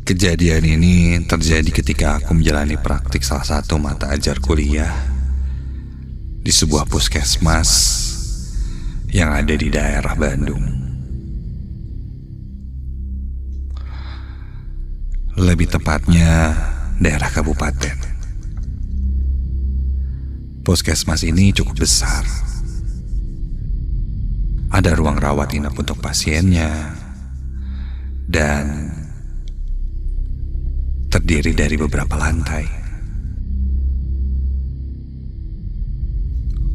Kejadian ini terjadi ketika aku menjalani praktik salah satu mata ajar kuliah di sebuah puskesmas yang ada di daerah Bandung. Lebih tepatnya daerah kabupaten. Puskesmas ini cukup besar. Ada ruang rawat inap untuk pasiennya dan terdiri dari beberapa lantai.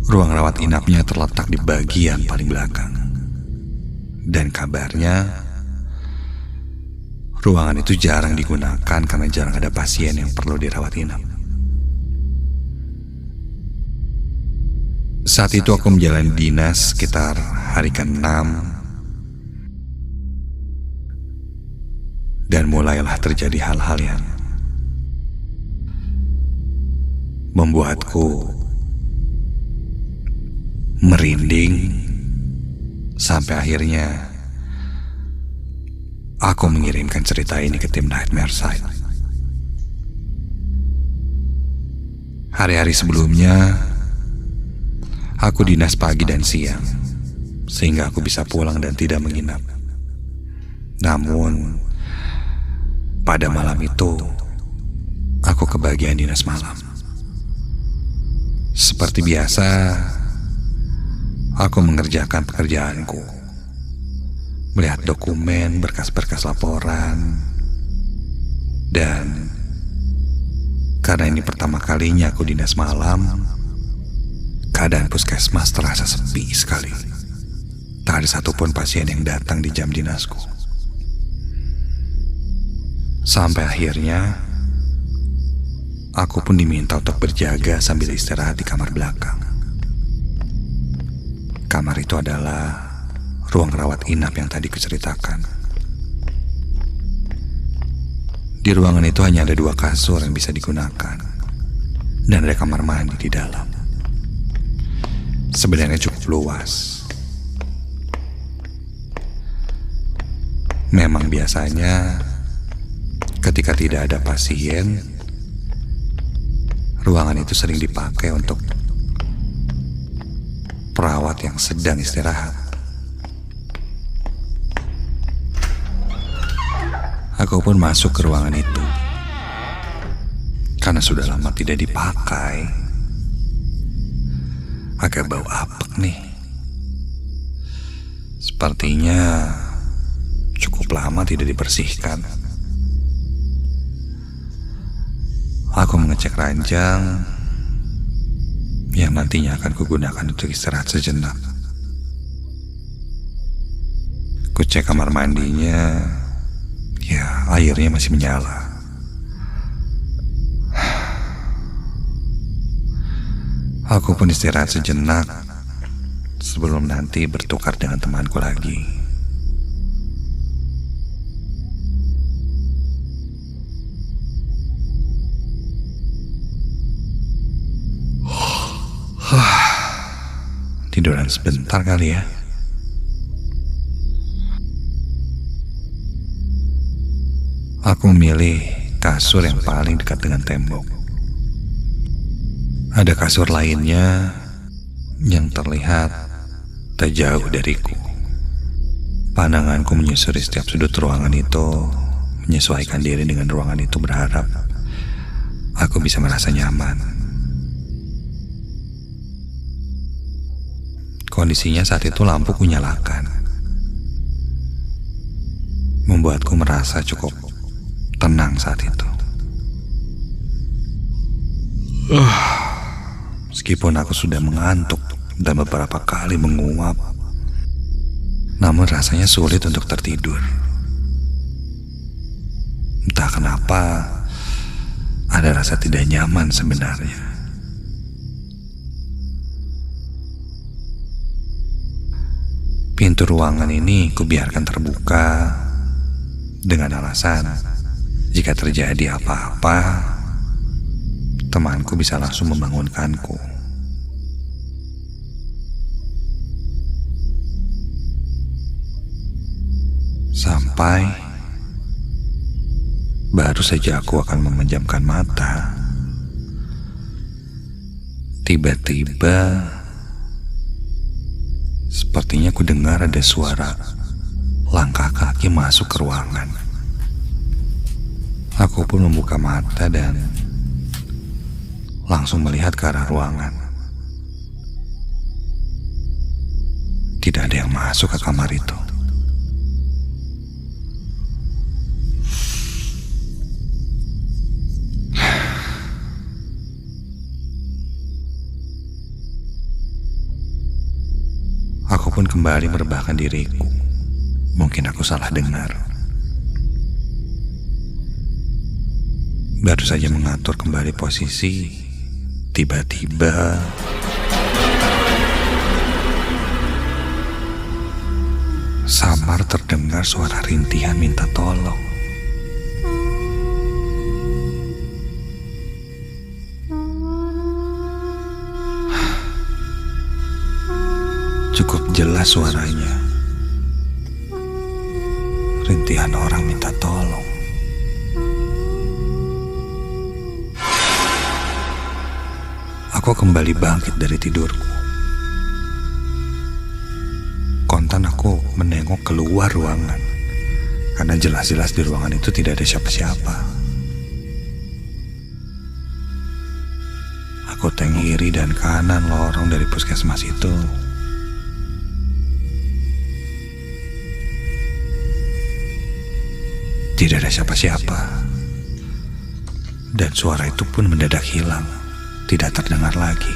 Ruang rawat inapnya terletak di bagian paling belakang. Dan kabarnya, ruangan itu jarang digunakan karena jarang ada pasien yang perlu dirawat inap. Saat itu aku menjalani dinas sekitar hari ke-6 dan mulailah terjadi hal-hal yang membuatku merinding sampai akhirnya aku mengirimkan cerita ini ke tim Nightmare Site. Hari-hari sebelumnya aku dinas pagi dan siang sehingga aku bisa pulang dan tidak menginap. Namun pada malam itu, aku ke bagian dinas malam. Seperti biasa, aku mengerjakan pekerjaanku. Melihat dokumen, berkas-berkas laporan. Dan karena ini pertama kalinya aku dinas malam, keadaan puskesmas terasa sepi sekali. Tak ada satupun pasien yang datang di jam dinasku. Sampai akhirnya, aku pun diminta untuk berjaga sambil istirahat di kamar belakang. Kamar itu adalah ruang rawat inap yang tadi kuceritakan. Di ruangan itu hanya ada 2 kasur yang bisa digunakan, dan ada kamar mandi di dalam. Sebenarnya cukup luas. Memang biasanya ketika tidak ada pasien, ruangan itu sering dipakai untuk perawat yang sedang istirahat. Aku pun masuk ke ruangan itu. Karena sudah lama tidak dipakai, agak bau apek nih. Sepertinya cukup lama tidak dibersihkan. Aku mengecek ranjang yang nantinya akan kugunakan untuk istirahat sejenak. Kucek kamar mandinya, ya airnya masih menyala. Aku pun istirahat sejenak sebelum nanti bertukar dengan temanku lagi. Tiduran sebentar kali ya. Aku memilih kasur yang paling dekat dengan tembok. Ada kasur lainnya yang terlihat tak jauh dariku. Pandanganku menyusuri setiap sudut ruangan itu, menyesuaikan diri dengan ruangan itu, berharap aku bisa merasa nyaman. Kondisinya saat itu lampu kunyalakan, membuatku merasa cukup tenang saat itu. Meskipun aku sudah mengantuk dan beberapa kali menguap, namun rasanya sulit untuk tertidur. Entah kenapa, ada rasa tidak nyaman sebenarnya. Pintu ruangan ini kubiarkan terbuka dengan alasan jika terjadi apa-apa, temanku bisa langsung membangunkanku. Sampai Baru saja aku akan memejamkan mata, tiba-tiba sepertinya ku dengar ada suara langkah kaki masuk ke ruangan. Aku pun membuka mata dan langsung melihat ke arah ruangan. Tidak ada yang masuk ke kamar itu. Aku pun kembali merebahkan diriku. Mungkin aku salah dengar. Baru saja mengatur kembali posisi, tiba-tiba samar terdengar suara rintihan minta tolong. Cukup jelas suaranya. Rintihan orang minta tolong. Aku kembali bangkit dari tidurku. Kontan aku menengok keluar ruangan, karena jelas-jelas di ruangan itu tidak ada siapa-siapa. Aku tengok kiri dan kanan lorong dari puskesmas itu. Tidak ada siapa-siapa. Dan suara itu pun mendadak hilang, tidak terdengar lagi.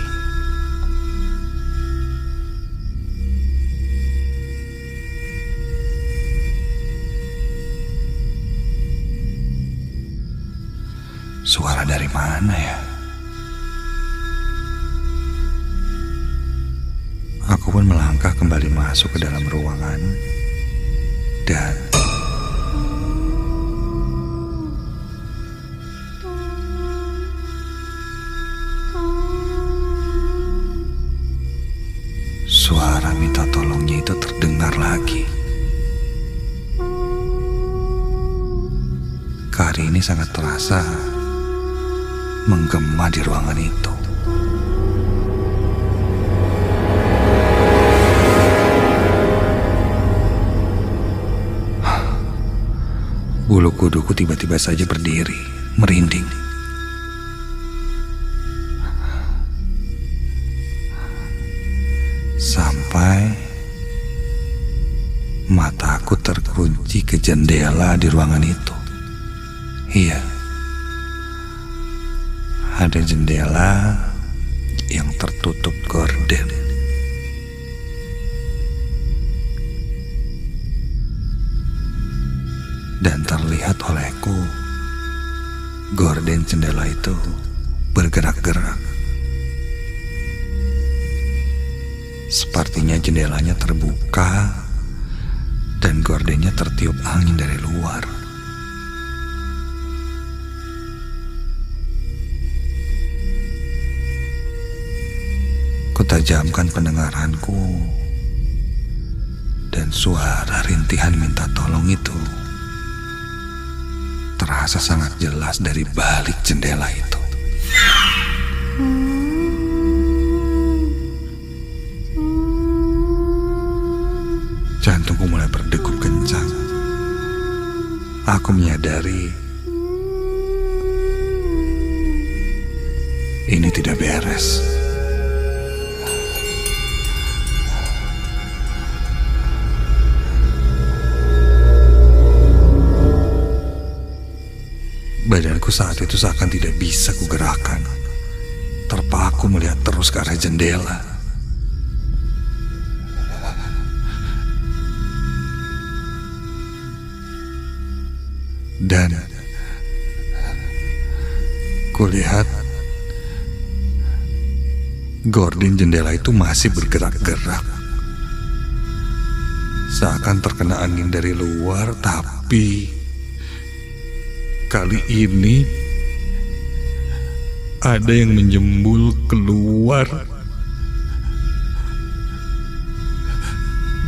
Suara dari mana ya? Aku pun melangkah kembali masuk ke dalam ruangan dan suara minta tolongnya itu terdengar lagi. Kali ini sangat terasa menggema di ruangan itu. Bulu kuduku tiba-tiba saja berdiri, merinding. Sampai mataku terkunci ke jendela di ruangan itu. Iya, ada jendela yang tertutup gorden. Dan terlihat olehku, gorden jendela itu bergerak-gerak. Sepertinya jendelanya terbuka dan gordennya tertiup angin dari luar. Kutajamkan pendengaranku dan suara rintihan minta tolong itu terasa sangat jelas dari balik jendela itu. Jantungku mulai berdegup kencang. Aku menyadari ini tidak beres. Badanku saat itu seakan tidak bisa kugerakkan. Terpaku melihat terus ke arah jendela. Dan kulihat gorden jendela itu masih bergerak-gerak. Seakan terkena angin dari luar, tapi kali ini ada yang menjembul keluar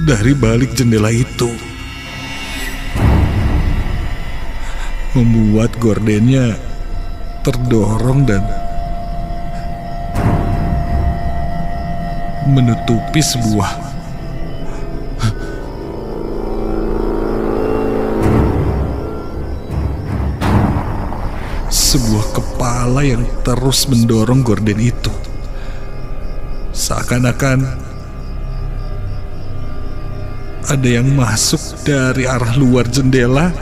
dari balik jendela itu. membuat gordennya terdorong dan menutupi sebuah kepala yang terus mendorong gorden itu. Seakan-akan ada yang masuk dari arah luar jendela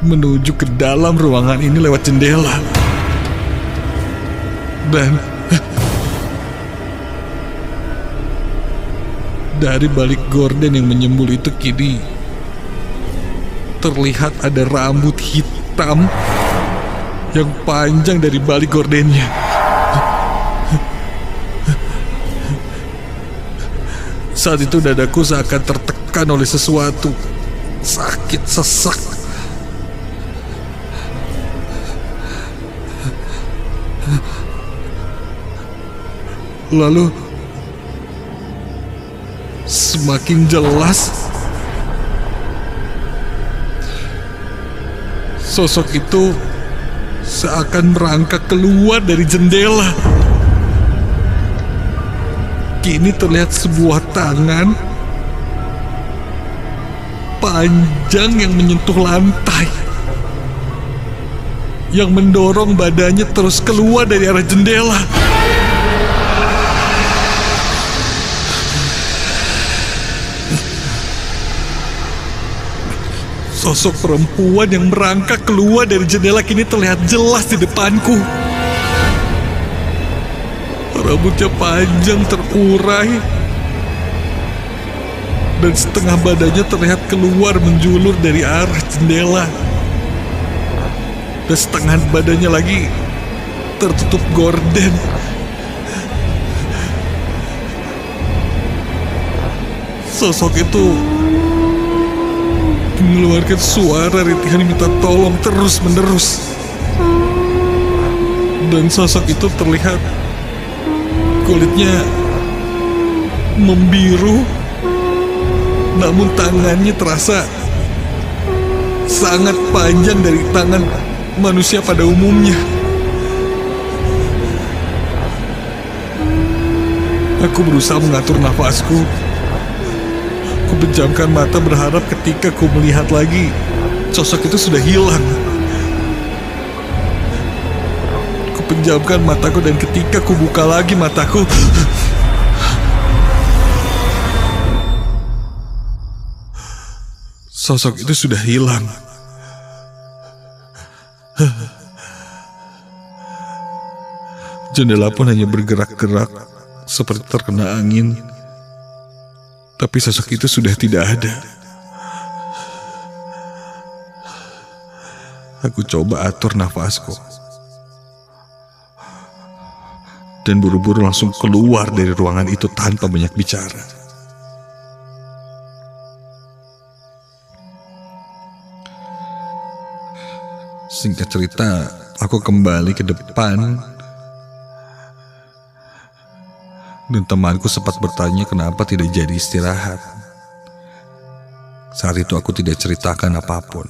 menuju ke dalam ruangan ini lewat jendela. Dan dari balik gorden yang menyembul itu kini terlihat ada rambut hitam yang panjang dari balik gordennya. Saat itu dadaku seakan tertekan oleh sesuatu. Sakit sesak. Lalu semakin jelas sosok itu seakan merangkak keluar dari jendela. Kini terlihat sebuah tangan panjang yang menyentuh lantai, yang mendorong badannya terus keluar dari arah jendela. Sosok perempuan yang merangkak keluar dari jendela kini terlihat jelas di depanku. Rambutnya panjang terurai dan setengah badannya terlihat keluar menjulur dari arah jendela, dan setengah badannya lagi tertutup gorden. Sosok itu mengeluarkan suara rintihan minta tolong terus-menerus, dan sosok itu terlihat kulitnya membiru, namun tangannya terasa sangat panjang dari tangan manusia pada umumnya. Aku berusaha mengatur nafasku. Ku pejamkan mata berharap ketika ku melihat lagi, sosok itu sudah hilang. Pejamkan mataku, dan ketika ku buka lagi mataku, sosok itu sudah hilang. Jendela pun hanya bergerak-gerak seperti terkena angin, tapi sosok itu sudah tidak ada. Aku coba atur nafasku dan buru-buru langsung keluar dari ruangan itu tanpa banyak bicara. Singkat cerita, aku kembali ke depan dan temanku sempat bertanya kenapa tidak jadi istirahat. Saat itu aku tidak ceritakan apapun.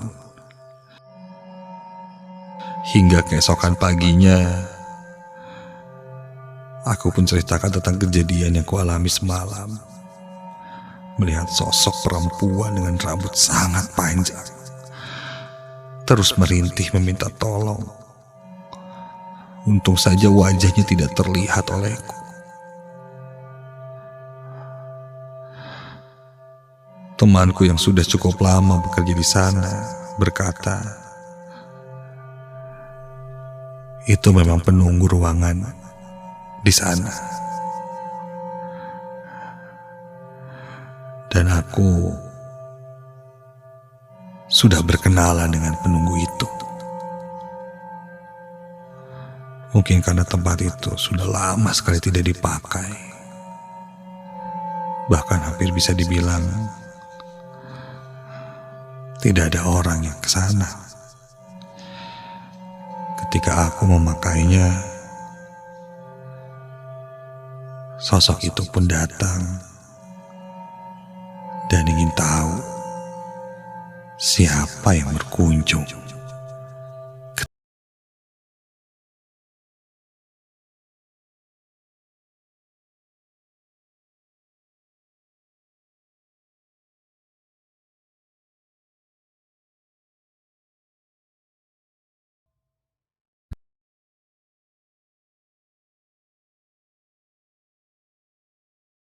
Hingga keesokan paginya, aku pun ceritakan tentang kejadian yang kualami semalam. Melihat sosok perempuan dengan rambut sangat panjang terus merintih meminta tolong. Untung saja wajahnya tidak terlihat olehku. Temanku yang sudah cukup lama bekerja di sana berkata, itu memang penunggu ruangan di sana. Dan aku sudah berkenalan dengan penunggu itu. Mungkin karena tempat itu sudah lama sekali tidak dipakai. Bahkan hampir bisa dibilang tidak ada orang yang ke sana. Ketika aku memakainya, sosok itu pun datang dan ingin tahu siapa yang berkunjung.